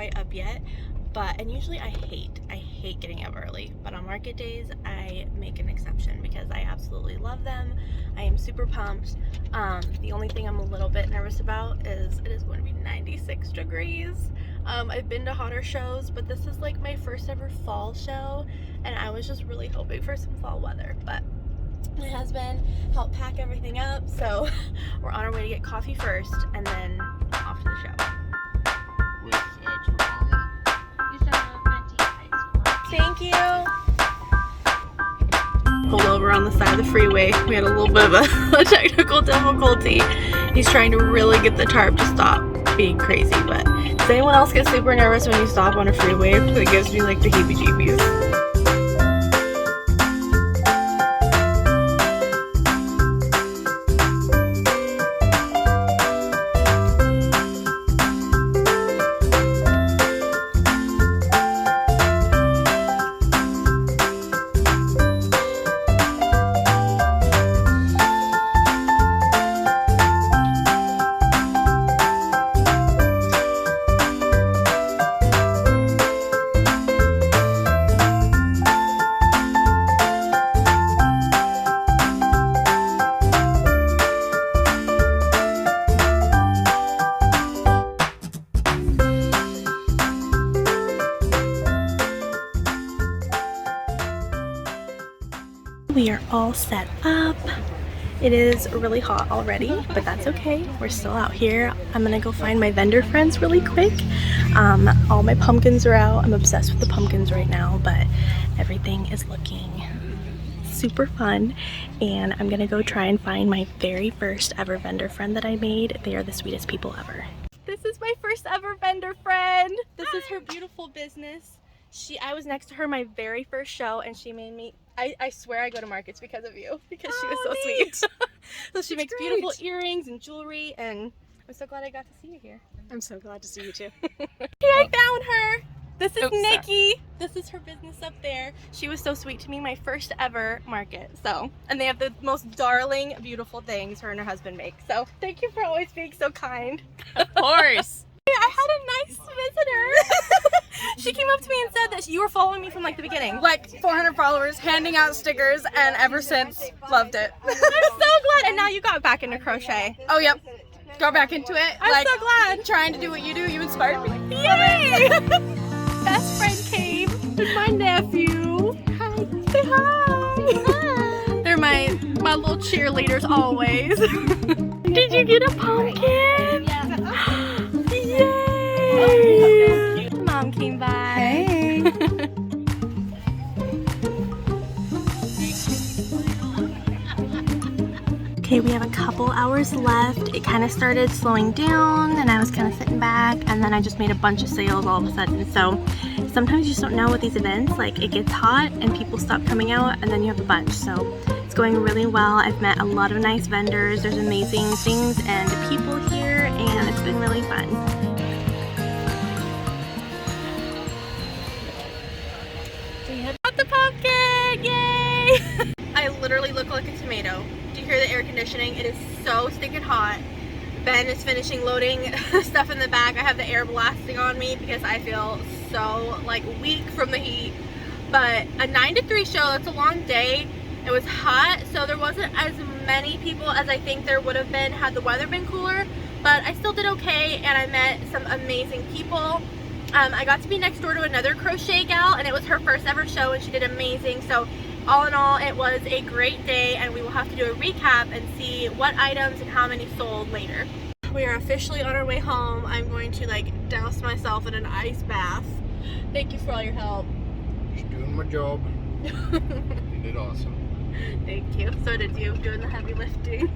quite up yet, and usually I hate getting up early, but on market days I make an exception because I absolutely love them. I am super pumped. The only thing I'm a little bit nervous about is it is going to be 96 degrees. I've been to hotter shows, but this is like my first ever fall show, and I was just really hoping for some fall weather, but my husband helped pack everything up, so we're on our way to get coffee first and then off to the show. With extra caramel? Thank you. Pulled over on the side of the freeway. We had a little bit of a technical difficulty. He's trying to really get the tarp to stop being crazy, but does anyone else get super nervous when you stop on a freeway? It gives me like the heebie-jeebies. We are all set up. It is really hot already, but that's okay. We're still out here. I'm gonna go find my vendor friends really quick. All my pumpkins are out. I'm obsessed with the pumpkins right now, but everything is looking super fun. And I'm gonna go try and find my very first ever vendor friend that I made. They are the sweetest people ever. This is my first ever vendor friend. This is her beautiful business. I was next to her my very first show, and she made me, I swear I go to markets because of you, because she was so sweet. So she makes beautiful earrings and jewelry, and I'm so glad I got to see you here. I'm so glad to see you too. Here, I found her. This is Nikki. This is her business up there. She was so sweet to me, my first ever market. So, and they have the most darling, beautiful things her and her husband make. So thank you for always being so kind. Of course. I had a nice visitor. She came up to me and said that you were following me from like the beginning. Like 400 followers, handing out stickers, and ever since, loved it. I'm so glad. And now you got back into crochet. Oh, yep. Go back into it. I'm so glad. Trying to do what you do, you inspired me. Yay! Best friend came with my nephew. Hi. Say hi. Hi. They're my little cheerleaders always. Did you get a pumpkin? Yeah. Yay! Mom came by. Hey. Okay, we have a couple hours left. It kind of started slowing down, and I was kind of sitting back, and then I just made a bunch of sales all of a sudden. So sometimes you just don't know with these events, like it gets hot and people stop coming out, and then you have a bunch. So it's going really well. I've met a lot of nice vendors. There's amazing things and people here, and it's been really fun. Got the pumpkin! Yay! I literally look like a tomato. Do you hear the air conditioning? It is so stinking hot. Ben is finishing loading stuff in the bag. I have the air blasting on me because I feel so like weak from the heat. But a 9 to 3 show, that's a long day. It was hot, so there wasn't as many people as I think there would have been had the weather been cooler. But I still did okay, and I met some amazing people. I got to be next door to another crochet gal, and it was her first ever show, and she did amazing. So all in all, it was a great day, and we will have to do a recap and see what items and how many sold later. We are officially on our way home. I'm going to like douse myself in an ice bath. Thank you for all your help. Just doing my job. You did awesome. Thank you. So did you, doing the heavy lifting.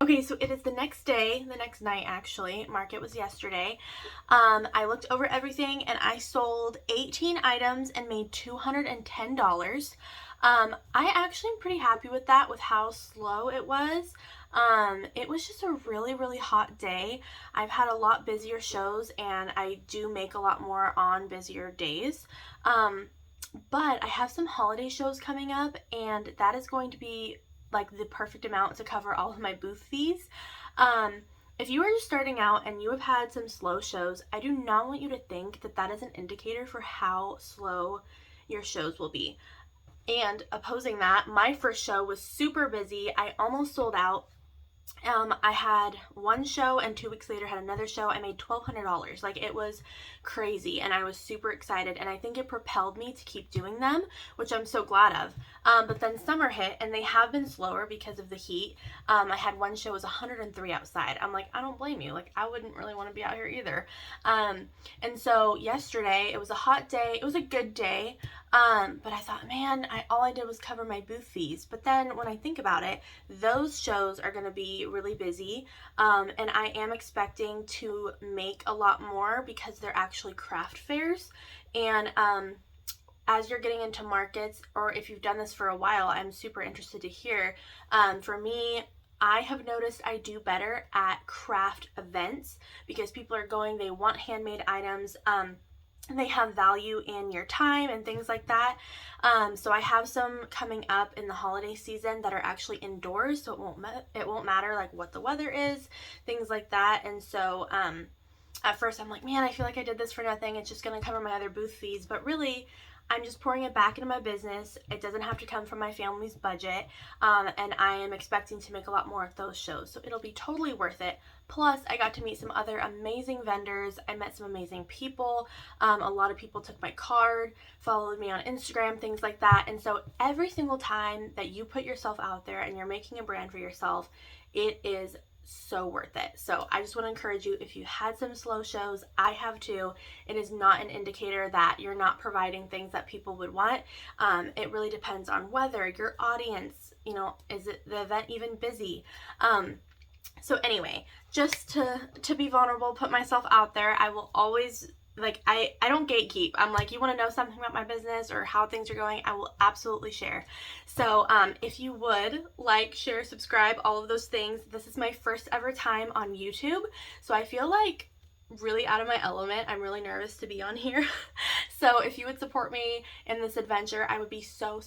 Okay, so it is the next day, the next night actually. Market was yesterday. I looked over everything and I sold 18 items and made $210. I actually am pretty happy with that, with how slow it was. It was just a really hot day. I've had a lot busier shows, and I do make a lot more on busier days. But I have some holiday shows coming up, and that is going to be like the perfect amount to cover all of my booth fees. If you are just starting out and you have had some slow shows, I do not want you to think that that is an indicator for how slow your shows will be. And opposing that, my first show was super busy. I almost sold out. I had one show and 2 weeks later had another show. I made $1,200. Like, it was crazy and I was super excited, and I think it propelled me to keep doing them, which I'm so glad of. But then summer hit and they have been slower because of the heat. I had one show, it was 103 outside. I'm like, I don't blame you. Like, I wouldn't really want to be out here either. And so yesterday, it was a hot day. It was a good day. But I thought, man, all I did was cover my booth fees. But then when I think about it, those shows are going to be really busy. And I am expecting to make a lot more because they're actually craft fairs. And as you're getting into markets, or if you've done this for a while, I'm super interested to hear. For me, I have noticed I do better at craft events because people are going, they want handmade items. And they have value in your time and things like that. So I have some coming up in the holiday season that are actually indoors, so it won't matter like what the weather is, things like that. And so at first I'm like, man, I feel like I did this for nothing. It's just going to cover my other booth fees. But really, I'm just pouring it back into my business. It doesn't have to come from my family's budget. And I am expecting to make a lot more at those shows. So it'll be totally worth it. Plus, I got to meet some other amazing vendors. I met some amazing people. A lot of people took my card, followed me on Instagram, things like that. And so every single time that you put yourself out there and you're making a brand for yourself, it is so worth it. So I just want to encourage you, if you had some slow shows, I have too, it is not an indicator that you're not providing things that people would want. It really depends on whether your audience, is it the event even busy? So anyway, just to be vulnerable, put myself out there. I will always, I don't gatekeep. I'm like, you want to know something about my business or how things are going, I will absolutely share. So if you would like, share, subscribe, all of those things. This is my first ever time on YouTube, so I feel like really out of my element. I'm really nervous to be on here. So if you would support me in this adventure, I would be so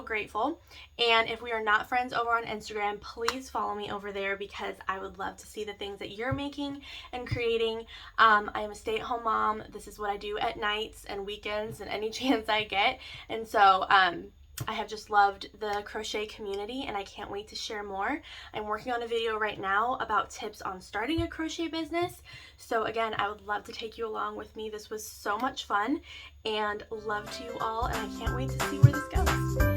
grateful. And if we are not friends over on Instagram, please follow me over there because I would love to see the things that you're making and creating. I am a stay-at-home mom. This is what I do at nights and weekends and any chance I get. And so I have just loved the crochet community and I can't wait to share more. I'm working on a video right now about tips on starting a crochet business. So again, I would love to take you along with me. This was so much fun and love to you all, and I can't wait to see where this goes.